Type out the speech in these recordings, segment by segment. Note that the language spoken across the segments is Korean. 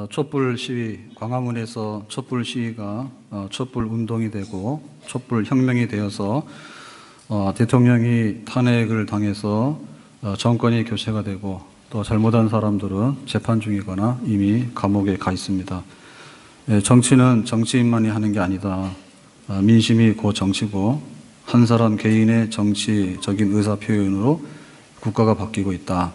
촛불 시위, 광화문에서 촛불 시위가 촛불 운동이 되고 촛불 혁명이 되어서 대통령이 탄핵을 당해서 정권이 교체가 되고 또 잘못한 사람들은 재판 중이거나 이미 감옥에 가 있습니다. 정치는 정치인만이 하는 게 아니다. 민심이 곧 정치고 한 사람 개인의 정치적인 의사 표현으로 국가가 바뀌고 있다.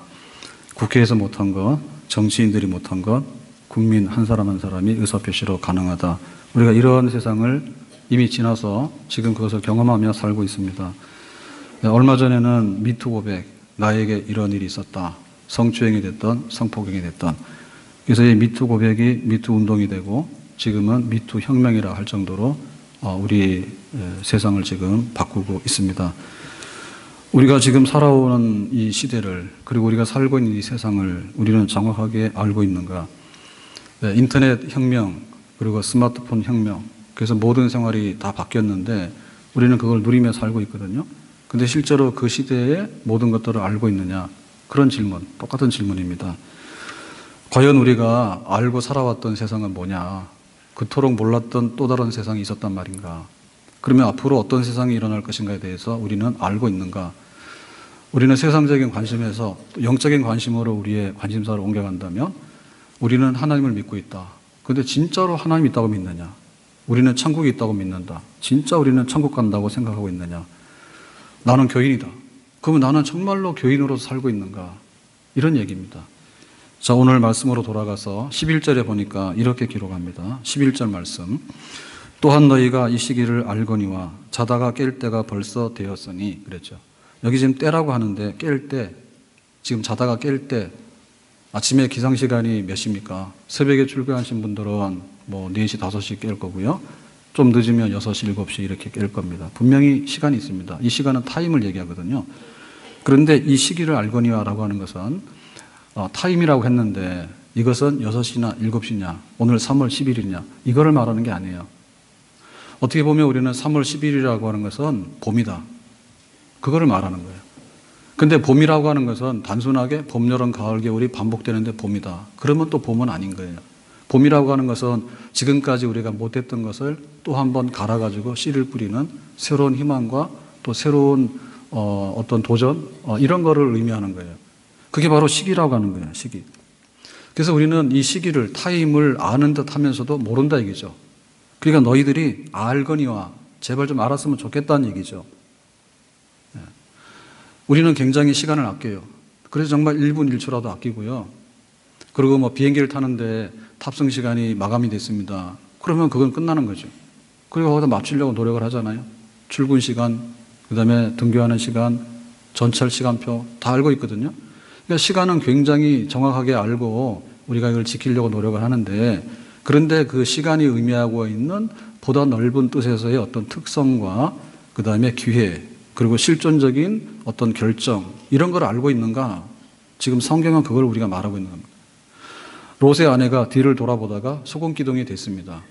국회에서 못한 것, 정치인들이 못한 것, 국민 한 사람 한 사람이 의사표시로 가능하다. 우리가 이런 세상을 이미 지나서 지금 그것을 경험하며 살고 있습니다. 얼마 전에는 미투 고백, 나에게 이런 일이 있었다. 성추행이 됐던 성폭행이 됐던. 그래서 이 미투 고백이 미투 운동이 되고 지금은 미투 혁명이라 할 정도로 우리 세상을 지금 바꾸고 있습니다. 우리가 지금 살아오는 이 시대를, 그리고 우리가 살고 있는 이 세상을 우리는 정확하게 알고 있는가? 인터넷 혁명, 그리고 스마트폰 혁명, 그래서 모든 생활이 다 바뀌었는데 우리는 그걸 누리며 살고 있거든요. 근데 실제로 그 시대의 모든 것들을 알고 있느냐? 그런 질문, 똑같은 질문입니다. 과연 우리가 알고 살아왔던 세상은 뭐냐? 그토록 몰랐던 또 다른 세상이 있었단 말인가? 그러면 앞으로 어떤 세상이 일어날 것인가에 대해서 우리는 알고 있는가? 우리는 세상적인 관심에서 영적인 관심으로 우리의 관심사를 옮겨간다면 우리는 하나님을 믿고 있다. 그런데 진짜로 하나님이 있다고 믿느냐? 우리는 천국이 있다고 믿는다. 진짜 우리는 천국 간다고 생각하고 있느냐? 나는 교인이다. 그러면 나는 정말로 교인으로 살고 있는가? 이런 얘기입니다. 자, 오늘 말씀으로 돌아가서 11절에 보니까 이렇게 기록합니다. 11절 말씀. 또한 너희가 이 시기를 알거니와 자다가 깰 때가 벌써 되었으니 그랬죠. 여기 지금 때라고 하는데 깰 때, 지금 자다가 깰 때, 아침에 기상시간이 몇 시입니까? 새벽에 출근하신 분들은 뭐 4시, 5시 깰 거고요. 좀 늦으면 6시, 7시 이렇게 깰 겁니다. 분명히 시간이 있습니다. 이 시간은 타임을 얘기하거든요. 그런데 이 시기를 알거니와라고 하는 것은 타임이라고 했는데 이것은 6시나 7시냐, 오늘 3월 10일이냐, 이거를 말하는 게 아니에요. 어떻게 보면 우리는 3월 10일이라고 하는 것은 봄이다. 그거를 말하는 거예요. 근데 봄이라고 하는 것은 단순하게 봄, 여름, 가을, 겨울이 반복되는데 봄이다. 그러면 또 봄은 아닌 거예요. 봄이라고 하는 것은 지금까지 우리가 못했던 것을 또 한 번 갈아가지고 씨를 뿌리는 새로운 희망과 또 새로운 어떤 도전, 이런 거를 의미하는 거예요. 그게 바로 시기라고 하는 거예요. 시기. 그래서 우리는 이 시기를, 타임을 아는 듯 하면서도 모른다 얘기죠. 그러니까 너희들이 알거니와 제발 좀 알았으면 좋겠다는 얘기죠. 우리는 굉장히 시간을 아껴요. 그래서 정말 1분 1초라도 아끼고요. 그리고 뭐 비행기를 타는데 탑승 시간이 마감이 됐습니다. 그러면 그건 끝나는 거죠. 그리고 거기다 맞추려고 노력을 하잖아요. 출근 시간, 그 다음에 등교하는 시간, 전철 시간표 다 알고 있거든요. 그러니까 시간은 굉장히 정확하게 알고 우리가 이걸 지키려고 노력을 하는데, 그런데 그 시간이 의미하고 있는 보다 넓은 뜻에서의 어떤 특성과 그 다음에 기회, 그리고 실존적인 어떤 결정, 이런 걸 알고 있는가? 지금 성경은 그걸 우리가 말하고 있는 겁니다. 롯의 아내가 뒤를 돌아보다가 소금기둥이 됐습니다.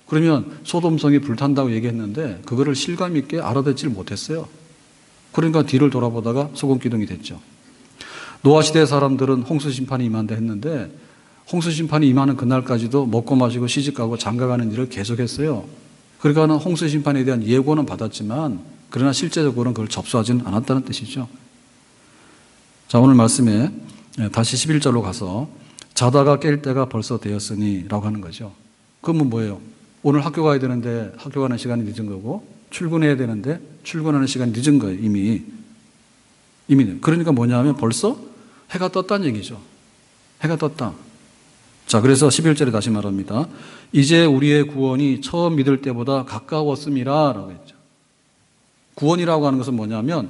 그러면 소돔성이 불탄다고 얘기했는데 그거를 실감 있게 알아듣질 못했어요. 그러니까 뒤를 돌아보다가 소금기둥이 됐죠. 노아 시대 사람들은 홍수 심판이 임한다 했는데 홍수 심판이 임하는 그날까지도 먹고 마시고 시집가고 장가가는 일을 계속했어요. 그러니까 홍수 심판에 대한 예고는 받았지만 그러나 실제적으로는 그걸 접수하지는 않았다는 뜻이죠. 자, 오늘 말씀에 다시 11절로 가서 자다가 깰 때가 벌써 되었으니 라고 하는 거죠. 그러면 뭐예요? 오늘 학교 가야 되는데 학교 가는 시간이 늦은 거고 출근해야 되는데 출근하는 시간이 늦은 거예요. 이미. 그러니까 뭐냐 하면 벌써 해가 떴다는 얘기죠. 해가 떴다. 자, 그래서 11절에 다시 말합니다. 이제 우리의 구원이 처음 믿을 때보다 가까웠음이라 라고 했죠. 구원이라고 하는 것은 뭐냐면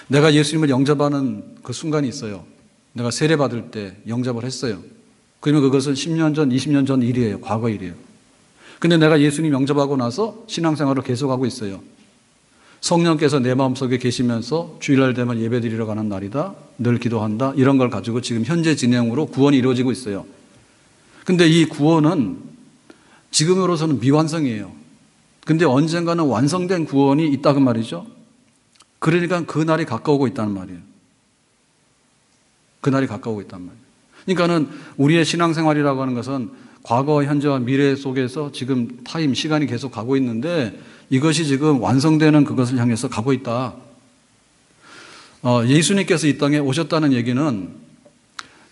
내가 예수님을 영접하는 그 순간이 있어요. 내가 세례 받을 때 영접을 했어요. 그러면 그것은 10년 전, 20년 전 일이에요. 과거 일이에요. 근데 내가 예수님 영접하고 나서 신앙생활을 계속하고 있어요. 성령께서 내 마음속에 계시면서 주일날 되면 예배드리러 가는 날이다. 늘 기도한다. 이런 걸 가지고 지금 현재 진행으로 구원이 이루어지고 있어요. 근데 이 구원은 지금으로서는 미완성이에요. 근데 언젠가는 완성된 구원이 있다고 말이죠. 그러니까 그 날이 가까우고 있다는 말이에요. 그 날이 가까우고 있단 말이에요. 그러니까는 우리의 신앙생활이라고 하는 것은 과거, 현재와 미래 속에서 지금 시간이 계속 가고 있는데 이것이 지금 완성되는 그것을 향해서 가고 있다. 예수님께서 이 땅에 오셨다는 얘기는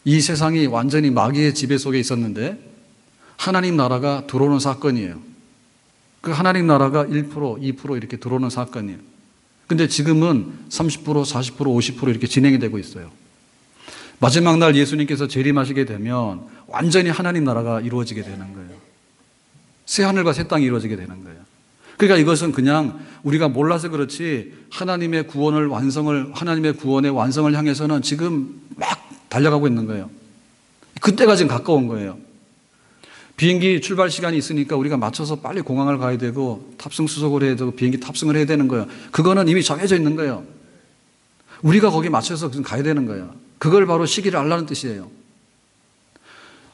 이 세상이 완전히 마귀의 지배 속에 있었는데 하나님 나라가 들어오는 사건이에요. 그 하나님 나라가 1%, 2% 이렇게 들어오는 사건이에요. 근데 지금은 30%, 40%, 50% 이렇게 진행이 되고 있어요. 마지막 날 예수님께서 재림하시게 되면 완전히 하나님 나라가 이루어지게 되는 거예요. 새 하늘과 새 땅이 이루어지게 되는 거예요. 그러니까 이것은 그냥 우리가 몰라서 그렇지 하나님의 구원의 완성을 향해서는 지금 막 달려가고 있는 거예요. 그때가 지금 가까운 거예요. 비행기 출발 시간이 있으니까 우리가 맞춰서 빨리 공항을 가야 되고 탑승 수속을 해야 되고 비행기 탑승을 해야 되는 거예요. 그거는 이미 정해져 있는 거예요. 우리가 거기 맞춰서 지금 가야 되는 거예요. 그걸 바로 시기를 알라는 뜻이에요.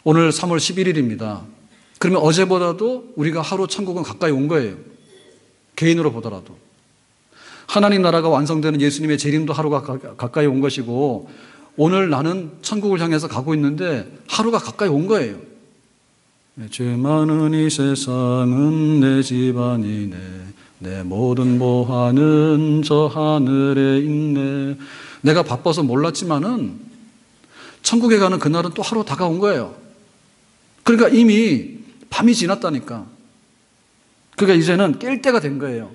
오늘 3월 11일입니다. 그러면 어제보다도 우리가 하루 천국은 가까이 온 거예요. 개인으로 보더라도. 하나님 나라가 완성되는 예수님의 재림도 하루가 가까이 온 것이고 오늘 나는 천국을 향해서 가고 있는데 하루가 가까이 온 거예요. 죄 많은 이 세상은 내 집안이네 내 모든 보화는 저 하늘에 있네. 내가 바빠서 몰랐지만은 천국에 가는 그날은 또 하루 다가온 거예요. 그러니까 이미 밤이 지났다니까. 그러니까 이제는 깰 때가 된 거예요.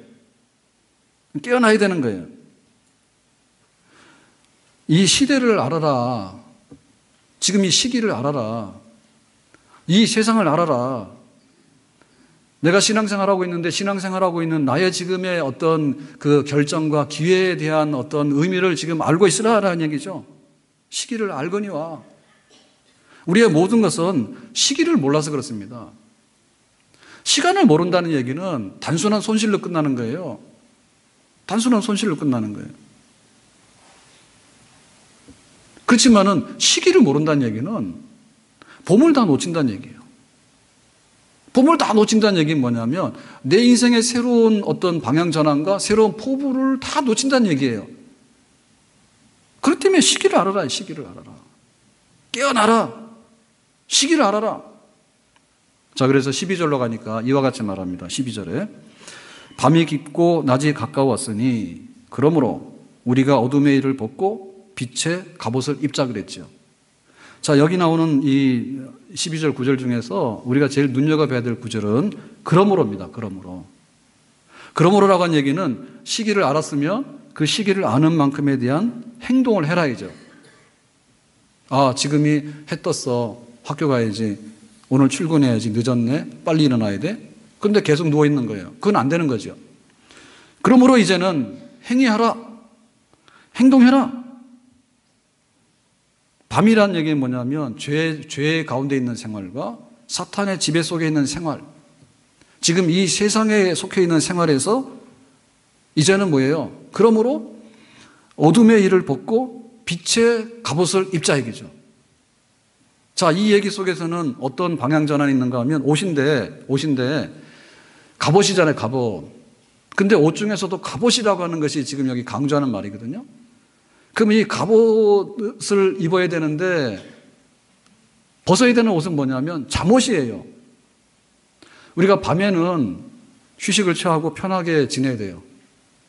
깨어나야 되는 거예요. 이 시대를 알아라. 지금 이 시기를 알아라. 이 세상을 알아라. 내가 신앙생활하고 있는데 신앙생활하고 있는 나의 지금의 어떤 그 결정과 기회에 대한 어떤 의미를 지금 알고 있으라라는 얘기죠. 시기를 알거니와. 우리의 모든 것은 시기를 몰라서 그렇습니다. 시간을 모른다는 얘기는 단순한 손실로 끝나는 거예요. 단순한 손실로 끝나는 거예요. 그렇지만은 시기를 모른다는 얘기는 봄을 다 놓친다는 얘기예요. 봄을 다 놓친다는 얘기는 뭐냐면 내 인생의 새로운 어떤 방향 전환과 새로운 포부를 다 놓친다는 얘기예요. 그렇기 때문에 시기를 알아라. 시기를 알아라. 깨어나라. 시기를 알아라. 자, 그래서 12절로 가니까 이와 같이 말합니다. 12절에 밤이 깊고 낮이 가까웠으니 그러므로 우리가 어둠의 일을 벗고 빛의 갑옷을 입자 그랬죠. 자, 여기 나오는 이 12절 9절 중에서 우리가 제일 눈여겨봐야 될 구절은 그러므로입니다. 그러므로. 그러므로라고 하는 얘기는 시기를 알았으면 그 시기를 아는 만큼에 대한 행동을 해라이죠. 아, 지금이 해 떴어. 학교 가야지. 오늘 출근해야지. 늦었네. 빨리 일어나야 돼. 그런데 계속 누워있는 거예요. 그건 안 되는 거죠. 그러므로 이제는 행위하라. 행동해라. 밤이라는 얘기는 뭐냐면 죄 가운데 있는 생활과 사탄의 지배 속에 있는 생활, 지금 이 세상에 속해 있는 생활에서 이제는 뭐예요? 그러므로 어둠의 일을 벗고 빛의 갑옷을 입자 얘기죠. 자, 이 얘기 속에서는 어떤 방향 전환이 있는가 하면 옷인데 갑옷이잖아요. 갑옷. 근데 옷 중에서도 갑옷이라고 하는 것이 지금 여기 강조하는 말이거든요. 그럼 이 갑옷을 입어야 되는데 벗어야 되는 옷은 뭐냐면 잠옷이에요. 우리가 밤에는 휴식을 취하고 편하게 지내야 돼요.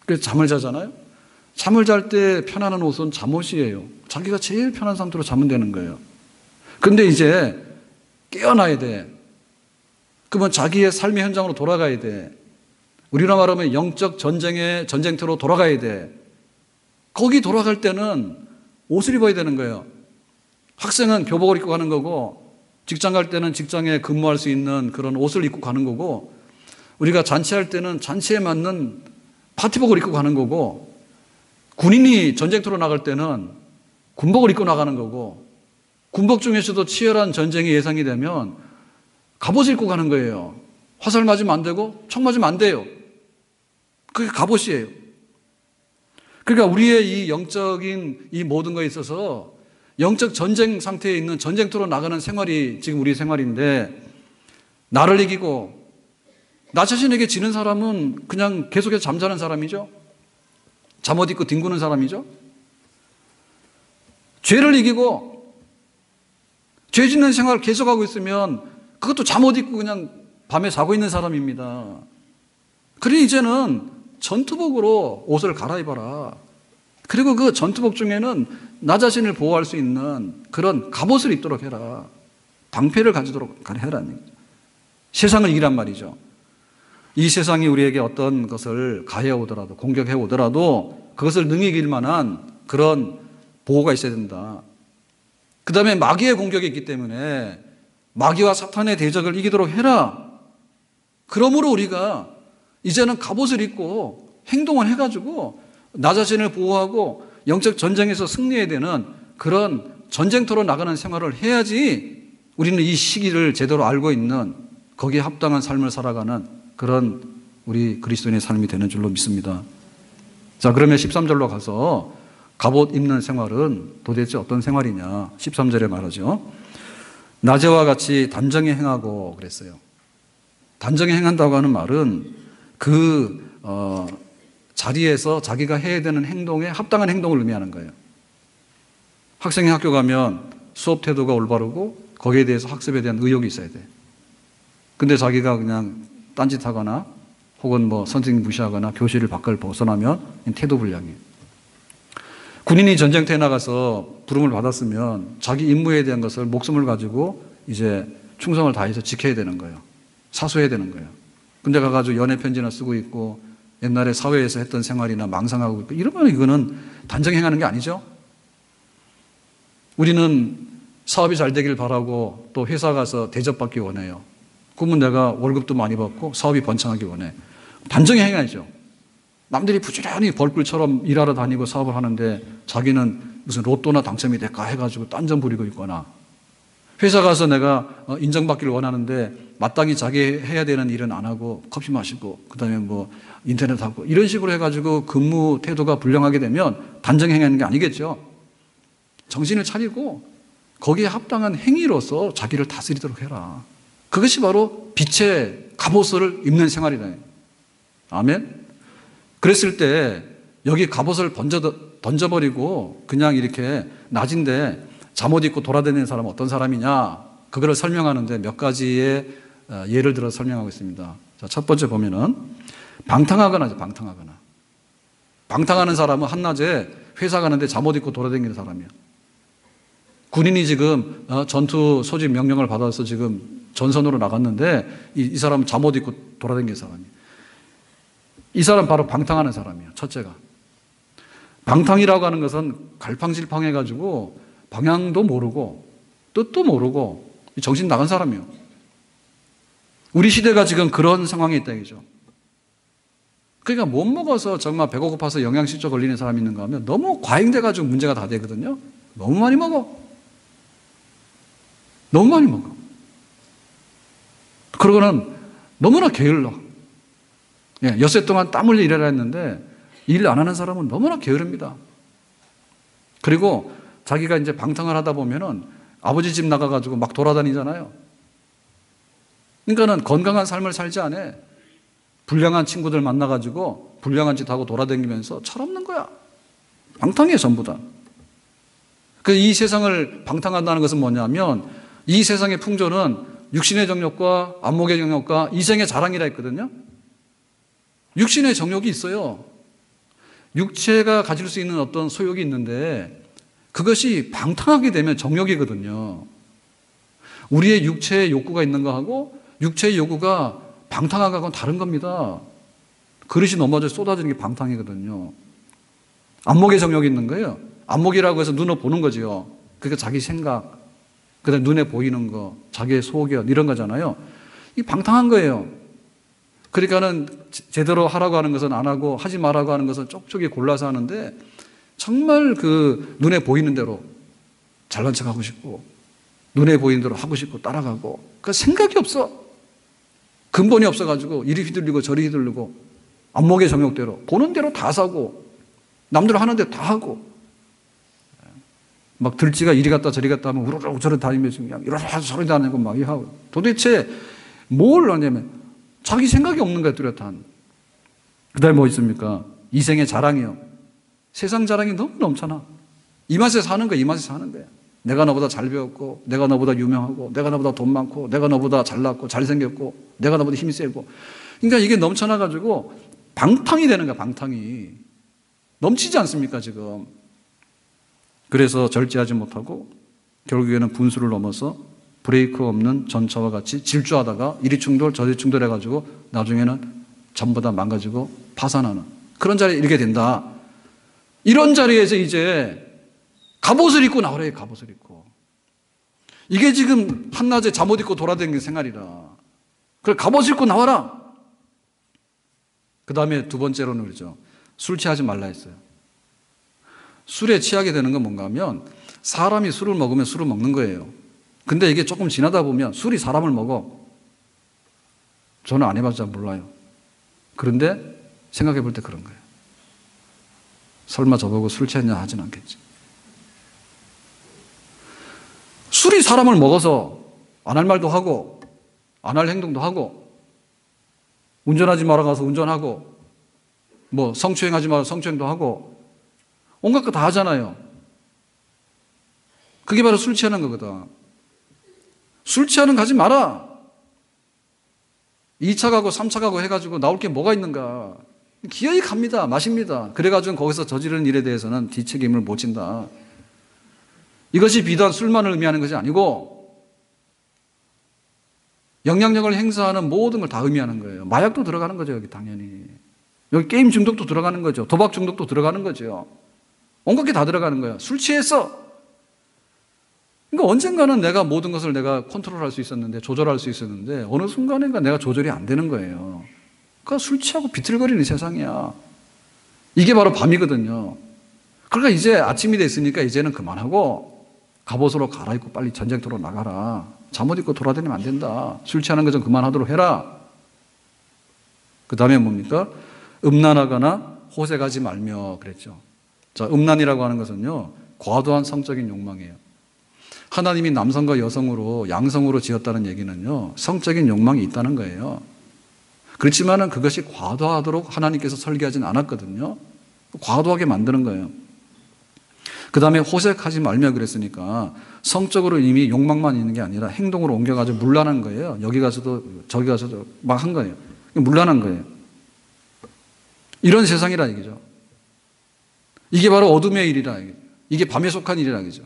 그래서 잠을 자잖아요. 잠을 잘 때 편안한 옷은 잠옷이에요. 자기가 제일 편한 상태로 자면 되는 거예요. 그런데 이제 깨어나야 돼. 그러면 자기의 삶의 현장으로 돌아가야 돼. 우리로 말하면 영적 전쟁의 전쟁터로 돌아가야 돼. 거기 돌아갈 때는 옷을 입어야 되는 거예요. 학생은 교복을 입고 가는 거고 직장 갈 때는 직장에 근무할 수 있는 그런 옷을 입고 가는 거고 우리가 잔치할 때는 잔치에 맞는 파티복을 입고 가는 거고 군인이 전쟁터로 나갈 때는 군복을 입고 나가는 거고 군복 중에서도 치열한 전쟁이 예상이 되면 갑옷을 입고 가는 거예요. 화살 맞으면 안 되고 총 맞으면 안 돼요. 그게 갑옷이에요. 그러니까 우리의 이 영적인 이 모든 거에 있어서 영적 전쟁 상태에 있는 전쟁터로 나가는 생활이 지금 우리 생활인데 나를 이기고 나 자신에게 지는 사람은 그냥 계속해서 잠자는 사람이죠. 잠옷 입고 뒹구는 사람이죠. 죄를 이기고 죄 짓는 생활을 계속하고 있으면 그것도 잠옷 입고 그냥 밤에 자고 있는 사람입니다. 그러니 이제는 전투복으로 옷을 갈아입어라. 그리고 그 전투복 중에는 나 자신을 보호할 수 있는 그런 갑옷을 입도록 해라. 방패를 가지도록 해라는 거죠. 세상을 이기란 말이죠. 이 세상이 우리에게 어떤 것을 가해 오더라도, 공격해 오더라도 그것을 능히 이길 만한 그런 보호가 있어야 된다. 그 다음에 마귀의 공격이 있기 때문에 마귀와 사탄의 대적을 이기도록 해라. 그러므로 우리가 이제는 갑옷을 입고 행동을 해가지고 나 자신을 보호하고 영적 전쟁에서 승리해야 되는 그런 전쟁터로 나가는 생활을 해야지 우리는 이 시기를 제대로 알고 있는 거기에 합당한 삶을 살아가는 그런 우리 그리스도인의 삶이 되는 줄로 믿습니다. 자, 그러면 13절로 가서 갑옷 입는 생활은 도대체 어떤 생활이냐. 13절에 말하죠. 낮에와 같이 단정히 행하고 그랬어요. 단정히 행한다고 하는 말은 그 자리에서 자기가 해야 되는 행동에 합당한 행동을 의미하는 거예요. 학생이 학교 가면 수업 태도가 올바르고 거기에 대해서 학습에 대한 의욕이 있어야 돼. 근데 자기가 그냥 딴짓하거나 혹은 뭐 선생님 무시하거나 교실을 밖을 벗어나면 태도 불량이에요. 군인이 전쟁터에 나가서 부름을 받았으면 자기 임무에 대한 것을 목숨을 가지고 이제 충성을 다해서 지켜야 되는 거예요. 사수해야 되는 거예요. 근데 가가지고 연애 편지나 쓰고 있고 옛날에 사회에서 했던 생활이나 망상하고 있고 이러면 이거는 단정히 행하는 게 아니죠. 우리는 사업이 잘 되길 바라고 또 회사 가서 대접받기 원해요. 그러면 내가 월급도 많이 받고 사업이 번창하기 원해. 단정히 행해야죠. 남들이 부지런히 벌꿀처럼 일하러 다니고 사업을 하는데 자기는 무슨 로또나 당첨이 될까 해가지고 딴전 부리고 있거나, 회사 가서 내가 인정받기를 원하는데 마땅히 자기 해야 되는 일은 안 하고 커피 마시고 그다음에 뭐 인터넷 하고 이런 식으로 해가지고 근무 태도가 불량하게 되면 단정히 행하는 게 아니겠죠. 정신을 차리고 거기에 합당한 행위로서 자기를 다스리도록 해라. 그것이 바로 빛의 갑옷을 입는 생활이다. 아멘. 그랬을 때 여기 갑옷을 던져버리고 그냥 이렇게 낮인데 잠옷 입고 돌아다니는 사람은 어떤 사람이냐, 그거를 설명하는데 몇 가지의 예를 들어서 설명하고 있습니다. 자, 첫 번째 보면은 방탕하거나. 방탕하는 사람은 한낮에 회사 가는데 잠옷 입고 돌아다니는 사람이야. 군인이 지금 전투 소집 명령을 받아서 지금 전선으로 나갔는데 이 사람은 잠옷 입고 돌아다니는 사람이야. 이 사람 바로 방탕하는 사람이야. 첫째가. 방탕이라고 하는 것은 갈팡질팡해가지고 방향도 모르고 뜻도 모르고 정신 나간 사람이에요. 우리 시대가 지금 그런 상황에 있다 이거죠. 그러니까 못 먹어서 정말 배가 고파서 영양실조 걸리는 사람이 있는가 하면 너무 과잉돼가지고 문제가 다 되거든요. 너무 많이 먹어. 너무 많이 먹어. 그러고는 너무나 게을러. 엿새 동안 땀 흘려 일하라 했는데 일 안 하는 사람은 너무나 게으릅니다. 그리고 자기가 이제 방탕을 하다 보면은 아버지 집 나가가지고 막 돌아다니잖아요. 그러니까는 건강한 삶을 살지 않아. 불량한 친구들 만나가지고 불량한 짓 하고 돌아다니면서 철없는 거야. 방탕해 전부 다. 이 세상을 방탕한다는 것은 뭐냐면 이 세상의 풍조는 육신의 정욕과 안목의 정욕과 이생의 자랑이라 했거든요. 육신의 정욕이 있어요. 육체가 가질 수 있는 어떤 소욕이 있는데 그것이 방탕하게 되면 정욕이거든요. 우리의 육체의 욕구가 있는 거하고 육체의 욕구가 방탕하고는 다른 겁니다. 그릇이 넘어져 쏟아지는 게 방탕이거든요. 안목의 정욕이 있는 거예요. 안목이라고 해서 눈으로 보는 거죠. 그러니까 자기 생각, 그다음에 눈에 보이는 거, 자기의 소견 이런 거잖아요. 이 방탕한 거예요. 그러니까는 제대로 하라고 하는 것은 안 하고 하지 말라고 하는 것은 쪽쪽이 골라서 하는데 정말 그 눈에 보이는 대로 잘난 척하고 싶고 눈에 보이는 대로 하고 싶고 따라가고 그 생각이 없어. 근본이 없어가지고 이리 휘둘리고 저리 휘둘리고 안목의 정욕대로 보는 대로 다 사고 남들 하는 대로 다 하고 막 들쥐가 이리 갔다 저리 갔다 하면 우르르 저리 다니면서 그냥 이러서 저리 다니고 막 하고 도대체 뭘 하냐면 자기 생각이 없는 거야, 뚜렷한. 그 다음에 뭐 있습니까? 이생의 자랑이요. 세상 자랑이 너무 넘쳐나. 이 맛에 사는 거야, 이 맛에 사는 거야. 내가 너보다 잘 배웠고, 내가 너보다 유명하고, 내가 너보다 돈 많고, 내가 너보다 잘났고, 잘생겼고, 내가 너보다 힘이 세고. 그러니까 이게 넘쳐나가지고 방탕이 되는 거야, 방탕이. 넘치지 않습니까, 지금. 그래서 절제하지 못하고 결국에는 분수를 넘어서 브레이크 없는 전차와 같이 질주하다가 이리 충돌 저리 충돌 해가지고 나중에는 전부 다 망가지고 파산하는 그런 자리에 이르게 된다. 이런 자리에서 이제 갑옷을 입고 나오래요. 갑옷을 입고. 이게 지금 한낮에 잠옷 입고 돌아다니는 생활이라. 그래 갑옷을 입고 나와라. 그 다음에 두 번째로는 그러죠. 술 취하지 말라 했어요. 술에 취하게 되는 건 뭔가 하면 사람이 술을 먹으면 술을 먹는 거예요. 근데 이게 조금 지나다 보면 술이 사람을 먹어. 저는 안 해봐서 잘 몰라요. 그런데 생각해 볼 때 그런 거예요. 설마 저보고 술 취했냐 하진 않겠지. 술이 사람을 먹어서 안 할 말도 하고 안 할 행동도 하고 운전하지 마라 가서 운전하고 뭐 성추행하지 마라 성추행도 하고 온갖 거 다 하잖아요. 그게 바로 술 취하는 거거든. 술 취하는 거 하지 마라. 2차 가고 3차 가고 해가지고 나올 게 뭐가 있는가. 기어이 갑니다. 마십니다. 그래가지고 거기서 저지른 일에 대해서는 뒤책임을 못 진다. 이것이 비단 술만을 의미하는 것이 아니고 영향력을 행사하는 모든 걸 다 의미하는 거예요. 마약도 들어가는 거죠. 여기 당연히. 여기 게임 중독도 들어가는 거죠. 도박 중독도 들어가는 거죠. 온갖 게 다 들어가는 거예요. 술 취했어. 그러니까 언젠가는 내가 모든 것을 내가 컨트롤할 수 있었는데 조절할 수 있었는데 어느 순간인가 내가 조절이 안 되는 거예요. 그러니까 술 취하고 비틀거리는 세상이야. 이게 바로 밤이거든요. 그러니까 이제 아침이 됐으니까 이제는 그만하고 갑옷으로 갈아입고 빨리 전쟁터로 나가라. 잠옷 입고 돌아다니면 안 된다. 술 취하는 거 좀 그만하도록 해라. 그 다음에 뭡니까? 음란하거나 호색하지 말며 그랬죠. 자, 음란이라고 하는 것은요, 과도한 성적인 욕망이에요. 하나님이 남성과 여성으로 양성으로 지었다는 얘기는요, 성적인 욕망이 있다는 거예요. 그렇지만은 그것이 과도하도록 하나님께서 설계하진 않았거든요. 과도하게 만드는 거예요. 그 다음에 호색하지 말며 그랬으니까 성적으로 이미 욕망만 있는 게 아니라 행동으로 옮겨가지고 문란한 거예요. 여기 가서도 저기 가서도 막 한 거예요. 문란한 거예요. 이런 세상이라 얘기죠. 이게 바로 어둠의 일이라 얘기죠. 이게 밤에 속한 일이라 얘기죠.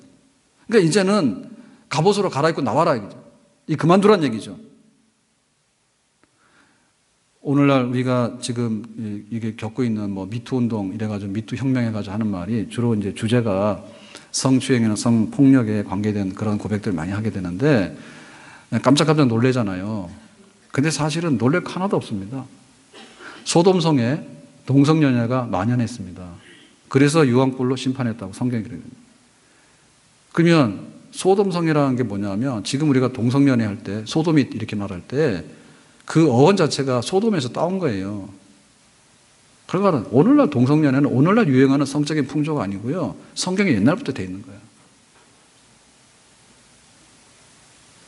그러니까 이제는 갑옷으로 갈아입고 나와라 얘기죠. 이 그만두란 얘기죠. 오늘날 우리가 지금 이게 겪고 있는 뭐 미투 운동 이래가지고 미투 혁명 해가지고 하는 말이 주로 이제 주제가 성추행이나 성폭력에 관계된 그런 고백들 많이 하게 되는데 깜짝깜짝 놀래잖아요. 근데 사실은 놀랄 거 하나도 없습니다. 소돔성에 동성연애가 만연했습니다. 그래서 유황불로 심판했다고 성경이 그래요. 그러면 소돔성이라는 게 뭐냐면 지금 우리가 동성연애 할 때 소돔이 이렇게 말할 때 그 어원 자체가 소돔에서 따온 거예요. 그러니까 오늘날 동성연애는 오늘날 유행하는 성적인 풍조가 아니고요. 성경에 옛날부터 돼 있는 거예요.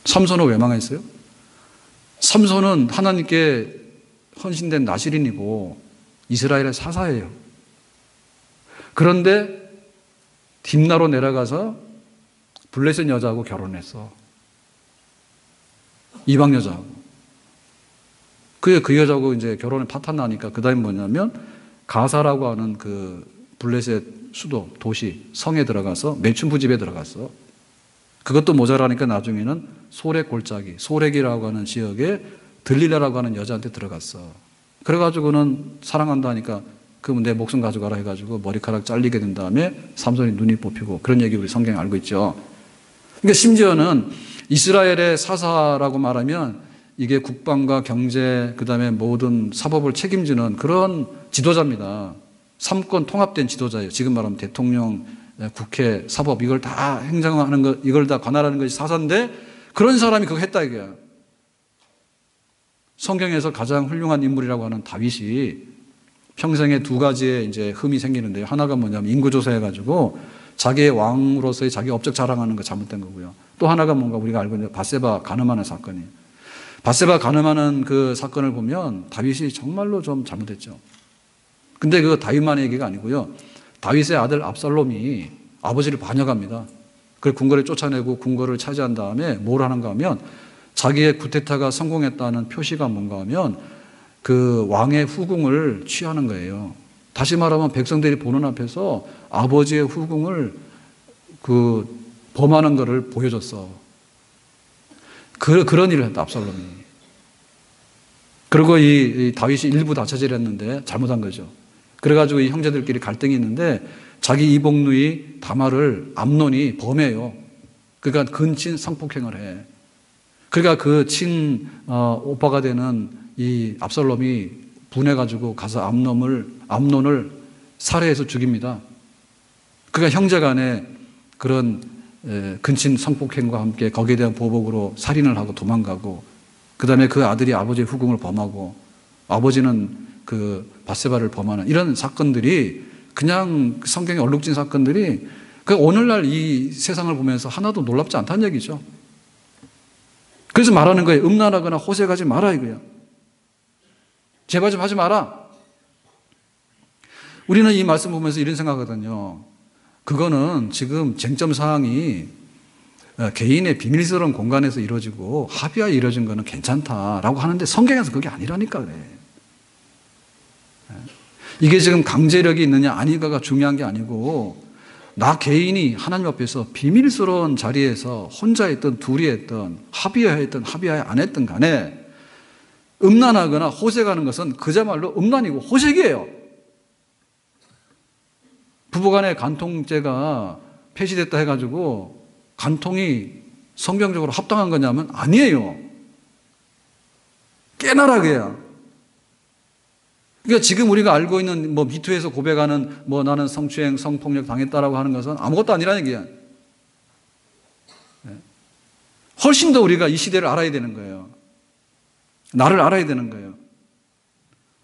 삼손은 왜 망했어요? 삼손은 하나님께 헌신된 나실인이고 이스라엘의 사사예요. 그런데 딥나로 내려가서 블레셋 여자하고 결혼했어. 이방 여자하고. 그 여자하고 이제 결혼에 파탄 나니까 그 다음에 뭐냐면 가사라고 하는 그 블레셋 수도, 도시, 성에 들어가서 매춘부 집에 들어갔어. 그것도 모자라니까 나중에는 소렉 골짜기, 소렉이라고 하는 지역에 들릴라라고 하는 여자한테 들어갔어. 그래가지고는 사랑한다 하니까 그럼 내 목숨 가져가라 해가지고 머리카락 잘리게 된 다음에 삼손이 눈이 뽑히고 그런 얘기 우리 성경에 알고 있죠. 그러니까 심지어는 이스라엘의 사사라고 말하면 이게 국방과 경제 그다음에 모든 사법을 책임지는 그런 지도자입니다. 삼권 통합된 지도자예요. 지금 말하면 대통령, 국회, 사법 이걸 다 행정하는 것, 이걸 다 관할하는 것이 사사인데 그런 사람이 그거 했다 이거야. 성경에서 가장 훌륭한 인물이라고 하는 다윗이 평생에 두 가지의 이제 흠이 생기는데요. 하나가 뭐냐면 인구조사해가지고 자기의 왕으로서의 자기 업적 자랑하는 거 잘못된 거고요. 또 하나가 뭔가 우리가 알고 있는 바세바 간음하는 사건이에요. 바세바 간음하는 그 사건을 보면 다윗이 정말로 좀 잘못했죠. 근데 그 다윗만의 얘기가 아니고요. 다윗의 아들 압살롬이 아버지를 반역합니다. 그 궁궐에 쫓아내고 궁궐을 차지한 다음에 뭘 하는가 하면 자기의 쿠데타가 성공했다는 표시가 뭔가 하면 그 왕의 후궁을 취하는 거예요. 다시 말하면 백성들이 보는 앞에서 아버지의 후궁을 범하는 것을 보여줬어. 그런 일을 했다, 압살롬이. 그리고 이 다윗이 일부 다처제를 했는데 잘못한 거죠. 그래가지고 이 형제들끼리 갈등이 있는데 자기 이복누이 다말을 암논이 범해요. 그러니까 근친 성폭행을 해. 그러니까 그 오빠가 되는 이 압살롬이 분해가지고 가서 암논을 살해해서 죽입니다. 그러니까 형제 간에 그런 근친 성폭행과 함께 거기에 대한 보복으로 살인을 하고 도망가고, 그 다음에 그 아들이 아버지의 후궁을 범하고 아버지는 그 밧세바를 범하는 이런 사건들이 그냥 성경에 얼룩진 사건들이 오늘날 이 세상을 보면서 하나도 놀랍지 않다는 얘기죠. 그래서 말하는 거예요. 음란하거나 호색하지 마라 이거야. 제발 좀 하지 마라. 우리는 이 말씀 보면서 이런 생각하거든요. 그거는 지금 쟁점 사항이 개인의 비밀스러운 공간에서 이루어지고 합의하에 이루어진 거는 괜찮다라고 하는데 성경에서 그게 아니라니까 그래. 이게 지금 강제력이 있느냐 아니가가 중요한 게 아니고 나 개인이 하나님 앞에서 비밀스러운 자리에서 혼자 했든 둘이 했든 합의하에 했든 합의하에 안 했든 간에 음란하거나 호색하는 것은 그야말로 음란이고 호색이에요. 부부간의 간통죄가 폐지됐다 해가지고 간통이 성경적으로 합당한 거냐면 아니에요. 깨나라 그야. 그러니까 지금 우리가 알고 있는 미투에서 고백하는 나는 성추행, 성폭력 당했다라고 하는 것은 아무것도 아니라는 얘기야. 훨씬 더 우리가 이 시대를 알아야 되는 거예요. 나를 알아야 되는 거예요.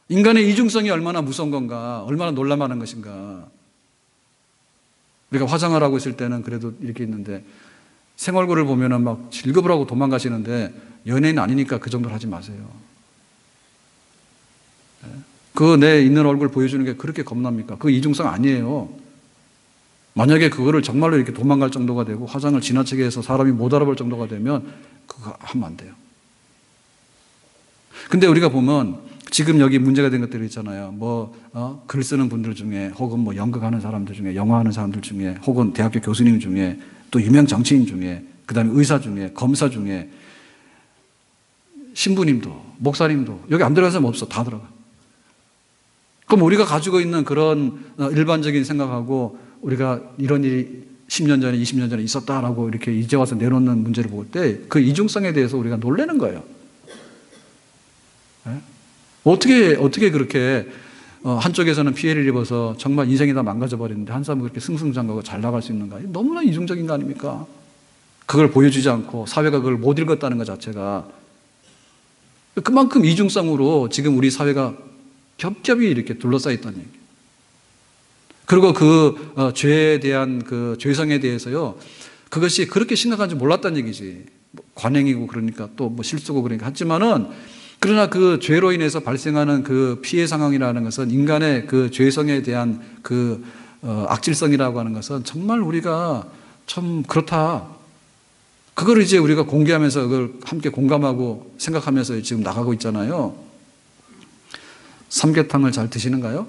인간의 이중성이 얼마나 무서운 건가, 얼마나 놀라마는 것인가. 우리가 화장을 하고 있을 때는 그래도 이렇게 있는데 생얼굴을 보면은 막 질급을 하고 도망가시는데 연예인 아니니까 그 정도로 하지 마세요. 그 내 있는 얼굴 보여주는 게 그렇게 겁납니까? 그 이중성 아니에요. 만약에 그거를 정말로 이렇게 도망갈 정도가 되고 화장을 지나치게 해서 사람이 못 알아볼 정도가 되면 그거 하면 안 돼요. 근데 우리가 보면 지금 여기 문제가 된 것들이 있잖아요. 글 쓰는 분들 중에 혹은 연극하는 사람들 중에 영화하는 사람들 중에 혹은 대학교 교수님 중에 또 유명 정치인 중에 그 다음에 의사 중에 검사 중에 신부님도 목사님도 여기 안 들어간 사람 없어. 다 들어가. 그럼 우리가 가지고 있는 그런 일반적인 생각하고 우리가 이런 일이 10년 전에 20년 전에 있었다라고 이렇게 이제 와서 내놓는 문제를 볼 때 그 이중성에 대해서 우리가 놀라는 거예요. 네? 어떻게 그렇게 한쪽에서는 피해를 입어서 정말 인생이 다 망가져버리는데 한 사람은 그렇게 승승장구하고 잘 나갈 수 있는가? 너무나 이중적인 거 아닙니까? 그걸 보여주지 않고 사회가 그걸 못 읽었다는 것 자체가 그만큼 이중성으로 지금 우리 사회가 겹겹이 이렇게 둘러싸여 있다는 얘기예요. 그리고 그 죄에 대한 그 죄성에 대해서요, 그것이 그렇게 심각한지 몰랐다는 얘기지. 관행이고 그러니까 또 실수고 그러니까 하지만은 그러나 그 죄로 인해서 발생하는 그 피해 상황이라는 것은 인간의 그 죄성에 대한 그 악질성이라고 하는 것은 정말 우리가 참 그렇다. 그걸 이제 우리가 공개하면서 그걸 함께 공감하고 생각하면서 지금 나가고 있잖아요. 삼계탕을 잘 드시는가요?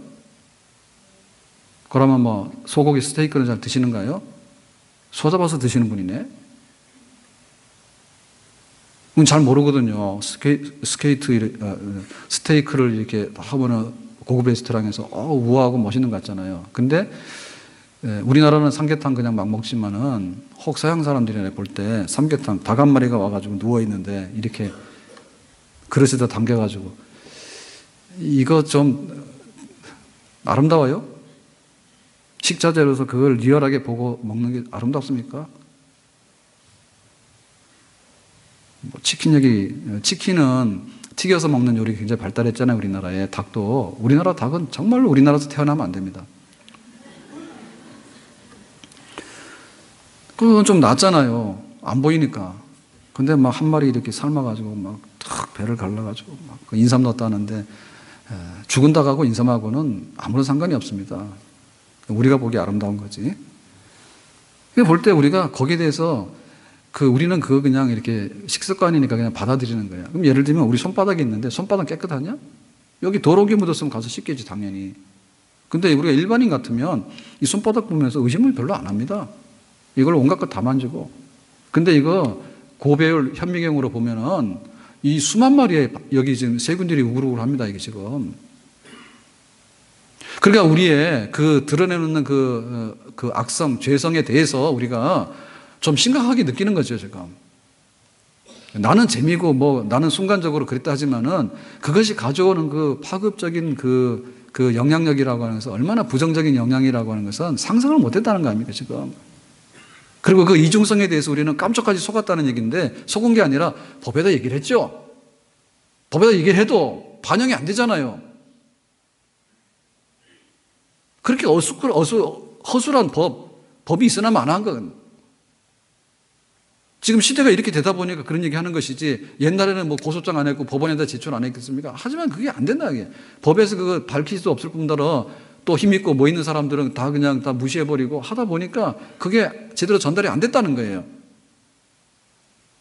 그러면 소고기 스테이크는 잘 드시는가요? 쏟아봐서 드시는 분이네. 잘 모르거든요. 스테이크를 이렇게 하면은 고급 레스토랑에서 우아하고 멋있는 것 같잖아요. 근데 우리나라는 삼계탕 그냥 막 먹지만은 혹 서양 사람들이 볼 때 삼계탕 닭 한 마리가 와가지고 누워 있는데 이렇게 그릇에다 담겨가지고 이거 좀 아름다워요? 식자재로서 그걸 리얼하게 보고 먹는 게 아름답습니까? 치킨은 튀겨서 먹는 요리 굉장히 발달했잖아요, 우리나라에. 닭도. 우리나라 닭은 정말로 우리나라에서 태어나면 안 됩니다. 그건 좀 낫잖아요. 안 보이니까. 근데 막 한 마리 이렇게 삶아가지고 막 탁 배를 갈라가지고 막 인삼 넣었다는데 죽은 닭하고 인삼하고는 아무런 상관이 없습니다. 우리가 보기 아름다운 거지. 볼 때 우리가 거기에 대해서 우리는 그거 그냥 이렇게 식습관이니까 그냥 받아들이는 거야. 그럼 예를 들면 우리 손바닥이 있는데 손바닥 깨끗하냐? 여기 더러운 게 묻었으면 가서 씻겠지, 당연히. 근데 우리가 일반인 같으면 이 손바닥 보면서 의심을 별로 안 합니다. 이걸 온갖 것 다 만지고. 근데 이거 고배율 현미경으로 보면은 이 수만 마리의 여기 지금 세균들이 우글우글 합니다, 이게 지금. 그러니까 우리의 드러내놓는 악성, 죄성에 대해서 우리가 좀 심각하게 느끼는 거죠, 지금. 나는 재미고 나는 순간적으로 그랬다 하지만은 그것이 가져오는 파급적인 영향력이라고 하는 것은 얼마나 부정적인 영향이라고 하는 것은 상상을 못 했다는 거 아닙니까, 지금. 그리고 그 이중성에 대해서 우리는 깜짝까지 속았다는 얘기인데 속은 게 아니라 법에다 얘기를 했죠. 법에다 얘기를 해도 반영이 안 되잖아요. 그렇게 허술한 법이 있으나 마나한 건. 지금 시대가 이렇게 되다 보니까 그런 얘기 하는 것이지, 옛날에는 고소장 안 했고 법원에다 제출 안 했겠습니까? 하지만 그게 안 된다, 이게. 법에서 그거 밝힐 수 없을 뿐더러 또 힘있고 있는 사람들은 다 그냥 다 무시해버리고 하다 보니까 그게 제대로 전달이 안 됐다는 거예요.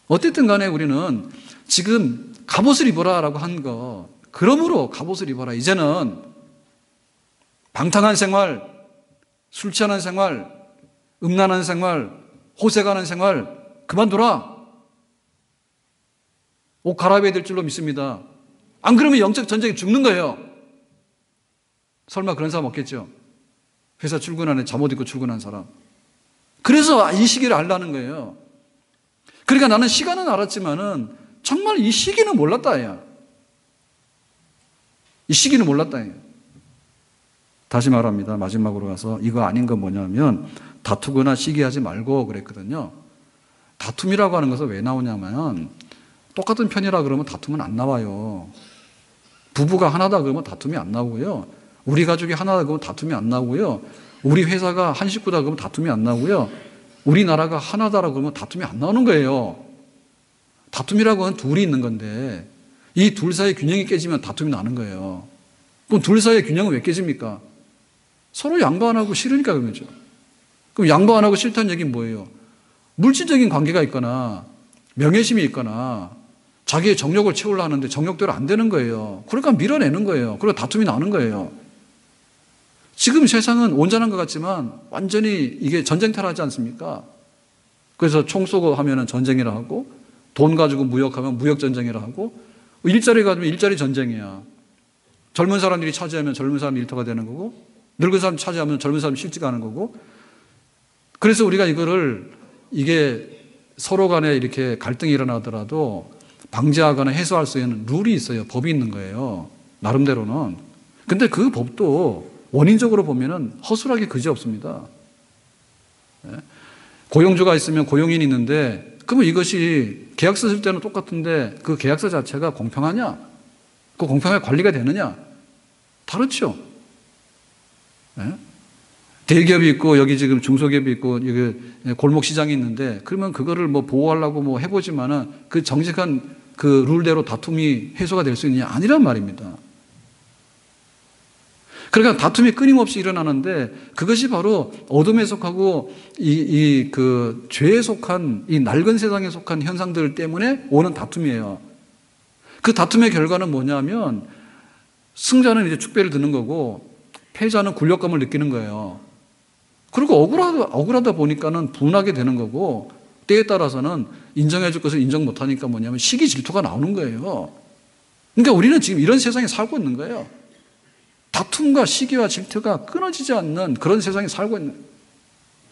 어쨌든 간에 우리는 지금 갑옷을 입어라라고 한 거, 그러므로 갑옷을 입어라. 이제는 방탕한 생활, 술 취하는 생활, 음란한 생활, 호색하는 생활 그만둬라. 옷 갈아입어야 될 줄로 믿습니다. 안 그러면 영적 전쟁이 죽는 거예요. 설마 그런 사람 없겠죠? 회사 출근하는 잠옷 입고 출근한 사람. 그래서 이 시기를 알라는 거예요. 그러니까 나는 시간은 알았지만은 정말 이 시기는 몰랐다, 야. 이 시기는 몰랐다, 야. 다시 말합니다. 마지막으로 가서 이거 아닌 건 뭐냐면 다투거나 시기하지 말고 그랬거든요. 다툼이라고 하는 것은 왜 나오냐면 똑같은 편이라 그러면 다투면 안 나와요. 부부가 하나다 그러면 다툼이 안 나오고요. 우리 가족이 하나다 그러면 다툼이 안 나오고요. 우리 회사가 한 식구다 그러면 다툼이 안 나오고요. 우리나라가 하나다라고 그러면 다툼이 안 나오는 거예요. 다툼이라고 하는 둘이 있는 건데 이 둘 사이의 균형이 깨지면 다툼이 나는 거예요. 그럼 둘 사이의 균형은 왜 깨집니까? 서로 양보 안 하고 싫으니까 그런 거죠. 그럼 양보 안 하고 싫다는 얘기는 뭐예요? 물질적인 관계가 있거나 명예심이 있거나 자기의 정욕을 채우려 하는데 정욕대로 안 되는 거예요. 그러니까 밀어내는 거예요. 그리고 다툼이 나는 거예요. 지금 세상은 온전한 것 같지만 완전히 이게 전쟁터라 하지 않습니까? 그래서 총 쏘고 하면 전쟁이라 하고 돈 가지고 무역하면 무역전쟁이라 하고 일자리 가지면 일자리 전쟁이야. 젊은 사람들이 차지하면 젊은 사람 일터가 되는 거고 늙은 사람 차지하면 젊은 사람 실지가 하는 거고 그래서 우리가 이게 서로 간에 이렇게 갈등이 일어나더라도 방지하거나 해소할 수 있는 룰이 있어요. 법이 있는 거예요. 나름대로는. 근데 그 법도 원인적으로 보면은 허술하게 그지없습니다. 고용주가 있으면 고용인이 있는데 그러면 이것이 계약서 쓸 때는 똑같은데 그 계약서 자체가 공평하냐? 그 공평하게 관리가 되느냐? 다르죠. 대기업이 있고 여기 지금 중소기업이 있고 여기 골목 시장이 있는데 그러면 그거를 보호하려고 해보지만은 그 정직한 그 룰대로 다툼이 해소가 될 수 있느냐? 아니란 말입니다. 그러니까 다툼이 끊임없이 일어나는데 그것이 바로 어둠에 속하고 그 죄에 속한 이 낡은 세상에 속한 현상들 때문에 오는 다툼이에요. 그 다툼의 결과는 뭐냐면 승자는 이제 축배를 드는 거고 패자는 굴욕감을 느끼는 거예요. 그리고 억울하다 보니까는 분하게 되는 거고 때에 따라서는 인정해 줄 것을 인정 못 하니까 뭐냐면 시기 질투가 나오는 거예요. 그러니까 우리는 지금 이런 세상에 살고 있는 거예요. 다툼과 시기와 질투가 끊어지지 않는 그런 세상에 살고 있는 거예요.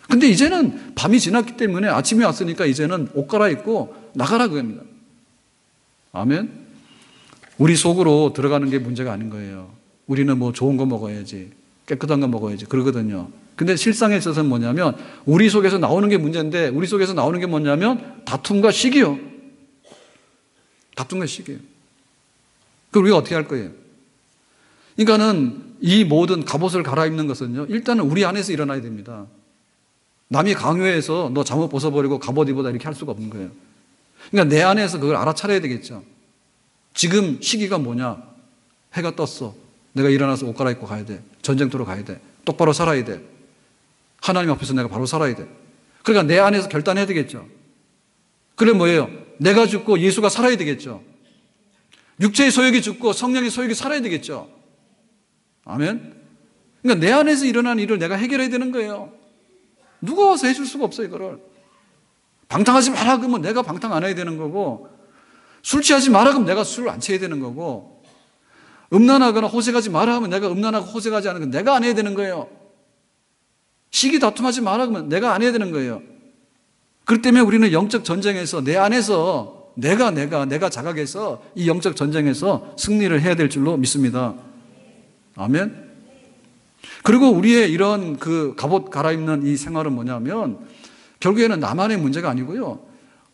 근데 이제는 밤이 지났기 때문에 아침이 왔으니까 이제는 옷 갈아입고 나가라 그겁니다. 아멘. 우리 속으로 들어가는 게 문제가 아닌 거예요. 우리는 좋은 거 먹어야지, 깨끗한 거 먹어야지 그러거든요. 근데 실상에 있어서는 뭐냐면 우리 속에서 나오는 게 문제인데 우리 속에서 나오는 게 뭐냐면 다툼과 시기요. 다툼과 시기요. 그럼 우리가 어떻게 할 거예요? 그러니까는 이 모든 갑옷을 갈아입는 것은요, 일단은 우리 안에서 일어나야 됩니다. 남이 강요해서 너 잠옷 벗어버리고 갑옷 입어라 이렇게 할 수가 없는 거예요. 그러니까 내 안에서 그걸 알아차려야 되겠죠. 지금 시기가 뭐냐? 해가 떴어. 내가 일어나서 옷 갈아입고 가야 돼. 전쟁터로 가야 돼. 똑바로 살아야 돼. 하나님 앞에서 내가 바로 살아야 돼. 그러니까 내 안에서 결단해야 되겠죠. 그래 뭐예요? 내가 죽고 예수가 살아야 되겠죠. 육체의 소욕이 죽고 성령의 소욕이 살아야 되겠죠. 아멘. 그러니까 내 안에서 일어난 일을 내가 해결해야 되는 거예요. 누가 와서 해줄 수가 없어요, 이거를. 방탕하지 마라 그러면 내가 방탕 안 해야 되는 거고, 술 취하지 마라 그러면 내가 술을 안 취해야 되는 거고, 음란하거나 호색하지 마라 하면 내가 음란하고 호색하지 않은 건 내가 안 해야 되는 거예요. 시기 다툼하지 마라 그러면 내가 안 해야 되는 거예요. 그렇기 때문에 우리는 영적 전쟁에서 내 안에서 내가 자각해서 이 영적 전쟁에서 승리를 해야 될 줄로 믿습니다. 아멘. 그리고 우리의 이런 그 갑옷 갈아입는 이 생활은 뭐냐면 결국에는 나만의 문제가 아니고요.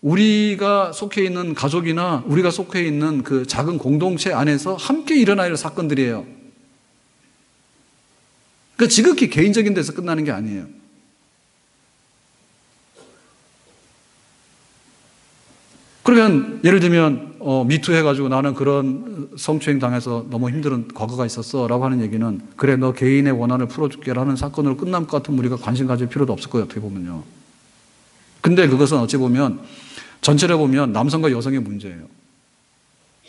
우리가 속해 있는 가족이나 우리가 속해 있는 그 작은 공동체 안에서 함께 일어날 사건들이에요. 그러니까 지극히 개인적인 데서 끝나는 게 아니에요. 그러면 예를 들면 미투 해가지고 나는 그런 성추행 당해서 너무 힘든 과거가 있었어 라고 하는 얘기는 그래 너 개인의 원한을 풀어줄게 라는 사건으로 끝날 것 같으면 우리가 관심 가질 필요도 없을 거예요. 어떻게 보면요. 근데 그것은 어찌 보면 전체를 보면 남성과 여성의 문제예요.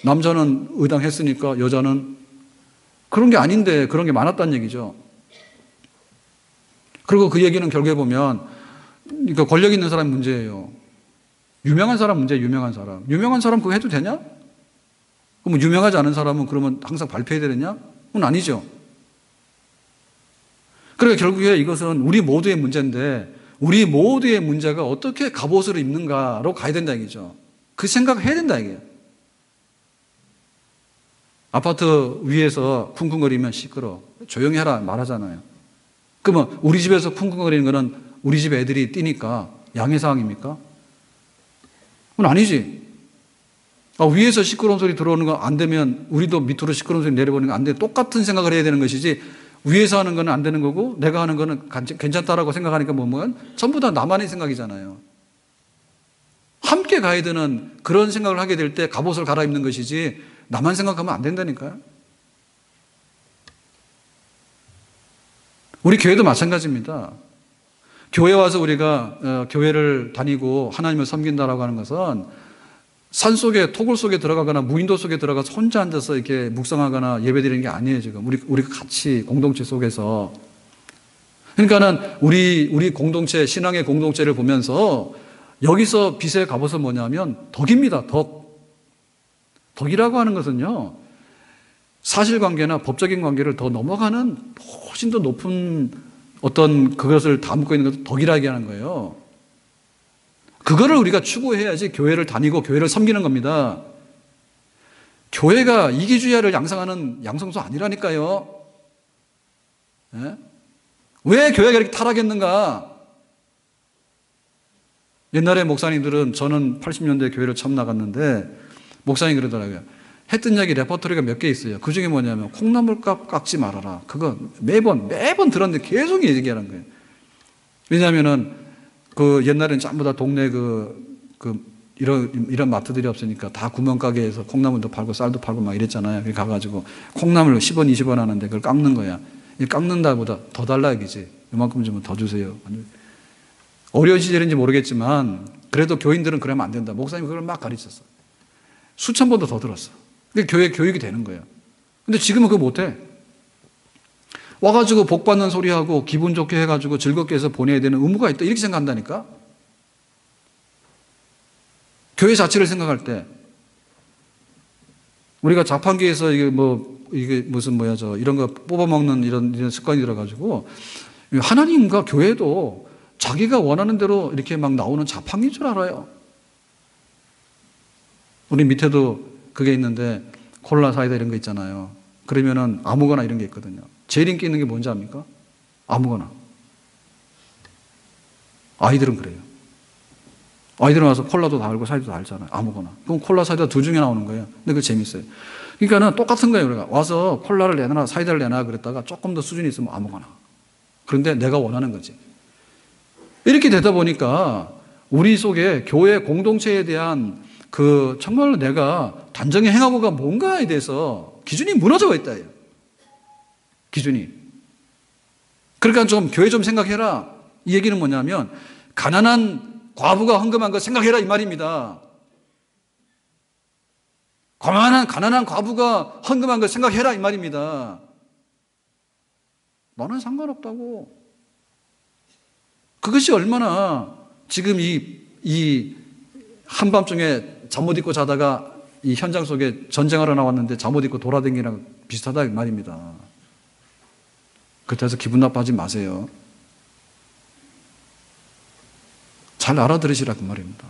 남자는 의당했으니까 여자는 그런 게 아닌데 그런 게 많았다는 얘기죠. 그리고 그 얘기는 결국에 보면 그러니까 권력 있는 사람의 문제예요. 유명한 사람 문제예요. 유명한 사람. 유명한 사람 그거 해도 되냐? 그럼 유명하지 않은 사람은 그러면 항상 발표해야 되냐? 그건 아니죠. 그러니까 결국에 이것은 우리 모두의 문제인데 우리 모두의 문제가 어떻게 갑옷을 입는가로 가야 된다 얘기죠. 그 생각을 해야 된다 얘기예요. 아파트 위에서 쿵쿵거리면 시끄러. 조용히 해라 말하잖아요. 그러면 우리 집에서 쿵쿵거리는 거는 우리 집 애들이 뛰니까 양해사항입니까? 그건 아니지. 위에서 시끄러운 소리 들어오는 거 안 되면 우리도 밑으로 시끄러운 소리 내려보는 거 안 돼. 똑같은 생각을 해야 되는 것이지 위에서 하는 거는 안 되는 거고 내가 하는 거는 괜찮다라고 생각하니까 뭐면 전부 다 나만의 생각이잖아요. 함께 가야 되는 그런 생각을 하게 될 때 갑옷을 갈아입는 것이지 나만 생각하면 안 된다니까요. 우리 교회도 마찬가지입니다. 교회 와서 우리가 교회를 다니고 하나님을 섬긴다라고 하는 것은 산속에 토굴 속에 들어가거나 무인도 속에 들어가서 혼자 앉아서 이렇게 묵상하거나 예배드리는 게 아니에요. 지금 우리가 같이 공동체 속에서 그러니까는 우리 공동체 신앙의 공동체를 보면서 여기서 빛의 갑옷은 뭐냐면 덕입니다. 덕이라고 하는 것은요 사실관계나 법적인 관계를 더 넘어가는 훨씬 더 높은 어떤 그것을 담고 있는 것을 덕이라고 하는 거예요. 그거를 우리가 추구해야지 교회를 다니고 교회를 섬기는 겁니다. 교회가 이기주의를 양성하는 양성소 아니라니까요. 네? 왜 교회가 이렇게 타락했는가? 옛날에 목사님들은 저는 80년대 교회를 처음 나갔는데 목사님이 그러더라고요. 했던 이야기 레퍼토리가 몇 개 있어요. 그 중에 뭐냐면 콩나물값 깎지 말아라. 그거 매번 들었는데 계속 얘기하는 거예요. 왜냐하면은 그 옛날에는 전부 다 동네 이런 마트들이 없으니까 다 구멍가게에서 콩나물도 팔고 쌀도 팔고 막 이랬잖아요. 그래 가가지고 콩나물 10원, 20원 하는데 그걸 깎는 거야. 깎는다보다 더 달라 얘기지. 이만큼 주면 더 주세요. 어려운 시절인지 모르겠지만 그래도 교인들은 그러면 안 된다. 목사님이 그걸 막 가르쳤어. 수천 번도 더 들었어. 그게 교회 교육이 되는 거예요. 근데 지금은 그거 못해. 와가지고 복 받는 소리하고 기분 좋게 해가지고 즐겁게 해서 보내야 되는 의무가 있다. 이렇게 생각한다니까? 교회 자체를 생각할 때. 우리가 자판기에서 이게 무슨 이런 거 뽑아먹는 이런 습관이 들어가지고 하나님과 교회도 자기가 원하는 대로 이렇게 막 나오는 자판기인 줄 알아요. 우리 밑에도 그게 있는데 콜라 사이다 이런 거 있잖아요. 그러면은 아무거나 이런 게 있거든요. 제일 인기 있는 게 뭔지 압니까? 아무거나. 아이들은 그래요. 아이들은 와서 콜라도 다 알고 사이다도 다 알잖아요. 아무거나. 그럼 콜라 사이다 둘 중에 나오는 거예요. 근데 그거 재밌어요. 그러니까는 똑같은 거예요. 우리가 와서 콜라를 내놔 사이다를 내놔 그랬다가 조금 더 수준이 있으면 아무거나. 그런데 내가 원하는 거지. 이렇게 되다 보니까 우리 속에 교회 공동체에 대한 정말로 내가 단정히 행하고가 뭔가에 대해서 기준이 무너져 있다. 기준이. 그러니까 교회 좀 생각해라. 이 얘기는 뭐냐면 가난한 과부가 헌금한 거 생각해라 이 말입니다. 가난한 과부가 헌금한 거 생각해라 이 말입니다. 나는 상관없다고. 그것이 얼마나 지금 이 한밤중에 잠 못 입고 자다가 이 현장 속에 전쟁하러 나왔는데 잠 못 입고 돌아다니기랑 비슷하다 이 말입니다. 그렇다 해서 기분 나빠하지 마세요. 잘 알아들으시라 그 말입니다.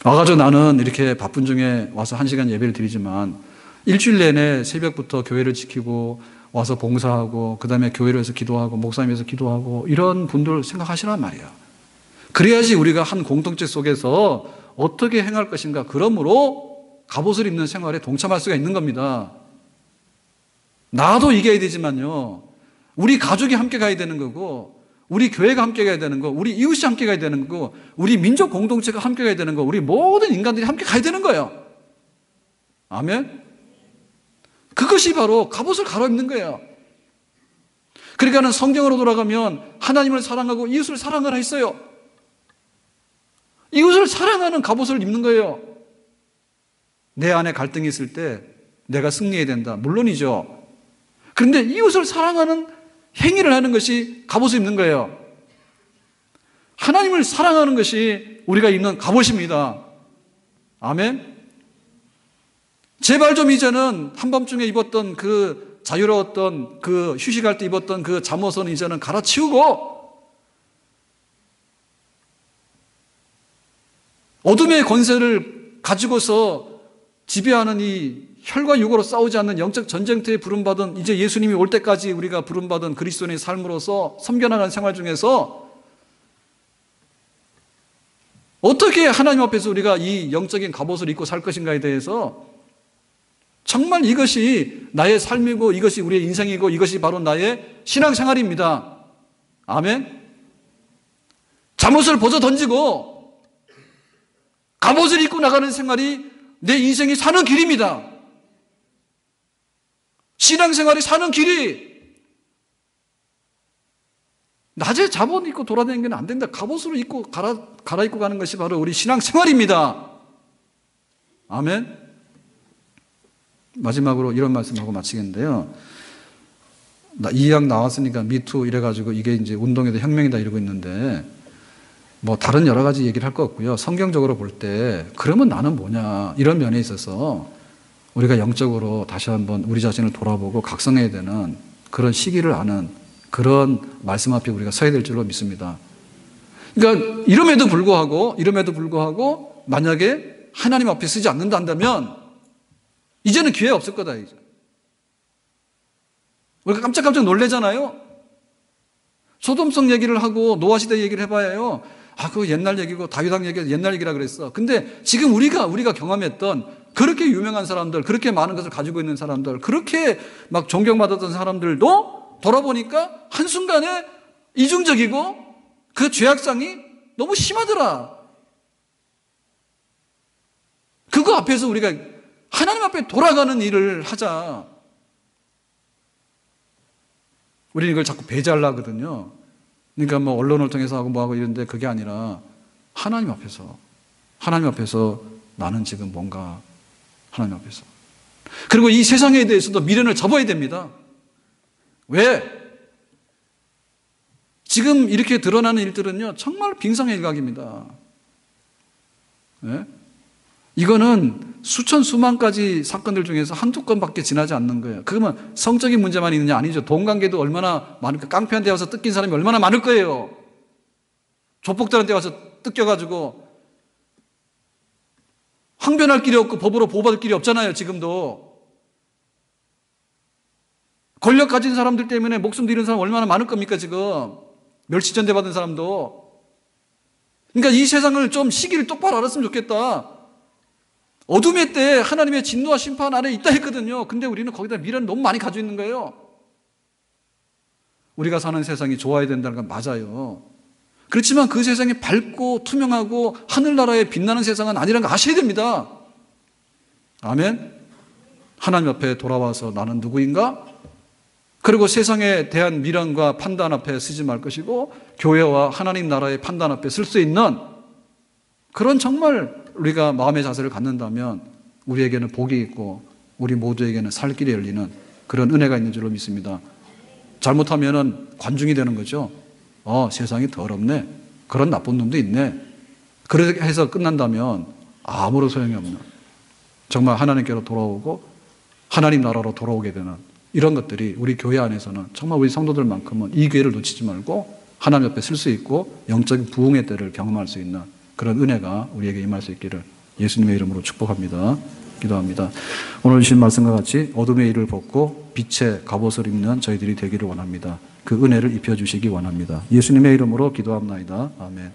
와가지고 나는 이렇게 바쁜 중에 와서 1시간 예배를 드리지만 일주일 내내 새벽부터 교회를 지키고 와서 봉사하고 그 다음에 교회를 해서 기도하고 목사님에서 기도하고 이런 분들 생각하시란 말이야. 그래야지 우리가 한 공동체 속에서 어떻게 행할 것인가. 그러므로 갑옷을 입는 생활에 동참할 수가 있는 겁니다. 나도 이겨야 되지만요, 우리 가족이 함께 가야 되는 거고, 우리 교회가 함께 가야 되는 거, 우리 이웃이 함께 가야 되는 거고, 우리 민족 공동체가 함께 가야 되는 거, 우리 모든 인간들이 함께 가야 되는 거예요. 아멘? 그것이 바로 갑옷을 갈아입는 거예요. 그러니까는 성경으로 돌아가면 하나님을 사랑하고 이웃을 사랑하라 했어요. 이웃을 사랑하는 갑옷을 입는 거예요. 내 안에 갈등이 있을 때 내가 승리해야 된다. 물론이죠. 그런데 이웃을 사랑하는 행위를 하는 것이 갑옷을 입는 거예요. 하나님을 사랑하는 것이 우리가 입는 갑옷입니다. 아멘? 제발 좀 이제는 한밤중에 입었던 그 자유로웠던 그 휴식할 때 입었던 그 잠옷은 이제는 갈아치우고 어둠의 권세를 가지고서 지배하는 이 혈과 육으로 싸우지 않는 영적 전쟁터에 부름받은 이제 예수님이 올 때까지 우리가 부름받은 그리스도인의 삶으로서 섬겨나가는 생활 중에서 어떻게 하나님 앞에서 우리가 이 영적인 갑옷을 입고 살 것인가에 대해서 정말 이것이 나의 삶이고 이것이 우리의 인생이고 이것이 바로 나의 신앙생활입니다. 아멘. 잠옷을 벗어 던지고 갑옷을 입고 나가는 생활이 내 인생이 사는 길입니다. 신앙생활이 사는 길이 낮에 잠옷 입고 돌아다니는 건 안 된다. 갑옷으로 입고 갈아입고 가는 것이 바로 우리 신앙생활입니다. 아멘. 마지막으로 이런 말씀하고 마치겠는데요. 이 이야기 나왔으니까 미투 이래가지고 이게 이제 운동이다 혁명이다 이러고 있는데 뭐 다른 여러 가지 얘기를 할 거 없고요. 성경적으로 볼 때 그러면 나는 뭐냐 이런 면에 있어서 우리가 영적으로 다시 한번 우리 자신을 돌아보고 각성해야 되는 그런 시기를 아는 그런 말씀 앞에 우리가 서야 될 줄로 믿습니다. 그러니까 이름에도 불구하고 만약에 하나님 앞에 서지 않는다 한다면 이제는 기회 없을 거다. 이제 우리가 깜짝깜짝 놀래잖아요. 소돔성 얘기를 하고 노아 시대 얘기를 해봐야요. 그거 옛날 얘기고 다윗왕 얘기가 옛날 얘기라 그랬어. 근데 지금 우리가 경험했던 그렇게 유명한 사람들, 그렇게 많은 것을 가지고 있는 사람들, 그렇게 막 존경받았던 사람들도 돌아보니까 한순간에 이중적이고 그 죄악상이 너무 심하더라. 그거 앞에서 우리가 하나님 앞에 돌아가는 일을 하자. 우리는 이걸 자꾸 배제하려고 하거든요. 그러니까 뭐 언론을 통해서 하고 뭐하고 이런데 그게 아니라 하나님 앞에서 나는 지금 뭔가 하나님 앞에서. 그리고 이 세상에 대해서도 미련을 접어야 됩니다. 왜? 지금 이렇게 드러나는 일들은요, 정말 빙상의 일각입니다. 네? 이거는 수천 수만 가지 사건들 중에서 한두 건밖에 지나지 않는 거예요. 그러면 성적인 문제만 있느냐? 아니죠. 돈 관계도 얼마나 많을까? 깡패한테 와서 뜯긴 사람이 얼마나 많을 거예요. 조폭들한테 와서 뜯겨가지고 항변할 길이 없고 법으로 보호받을 길이 없잖아요. 지금도. 권력 가진 사람들 때문에 목숨 잃은 사람 얼마나 많을 겁니까? 지금 멸치전대 받은 사람도. 그러니까 이 세상을 좀 시기를 똑바로 알았으면 좋겠다. 어둠의 때 하나님의 진노와 심판 아래 있다 했거든요. 근데 우리는 거기다 미련을 너무 많이 가지고 있는 거예요. 우리가 사는 세상이 좋아야 된다는 건 맞아요. 그렇지만 그 세상이 밝고 투명하고 하늘나라에 빛나는 세상은 아니라는 거 아셔야 됩니다. 아멘. 하나님 앞에 돌아와서 나는 누구인가? 그리고 세상에 대한 미련과 판단 앞에 쓰지 말 것이고 교회와 하나님 나라의 판단 앞에 쓸 수 있는 그런 정말 우리가 마음의 자세를 갖는다면 우리에게는 복이 있고 우리 모두에게는 살 길이 열리는 그런 은혜가 있는 줄로 믿습니다. 잘못하면 관중이 되는 거죠. 세상이 더럽네. 그런 나쁜 놈도 있네. 그렇게 해서 끝난다면 아무런 소용이 없는, 정말 하나님께로 돌아오고 하나님 나라로 돌아오게 되는 이런 것들이 우리 교회 안에서는 정말 우리 성도들만큼은 이 기회를 놓치지 말고 하나님 옆에 쓸 수 있고 영적인 부흥의 때를 경험할 수 있는 그런 은혜가 우리에게 임할 수 있기를 예수님의 이름으로 축복합니다. 기도합니다. 오늘 주신 말씀과 같이 어둠의 일을 벗고 빛의 갑옷을 입는 저희들이 되기를 원합니다. 그 은혜를 입혀주시기 원합니다. 예수님의 이름으로 기도합나이다. 아멘.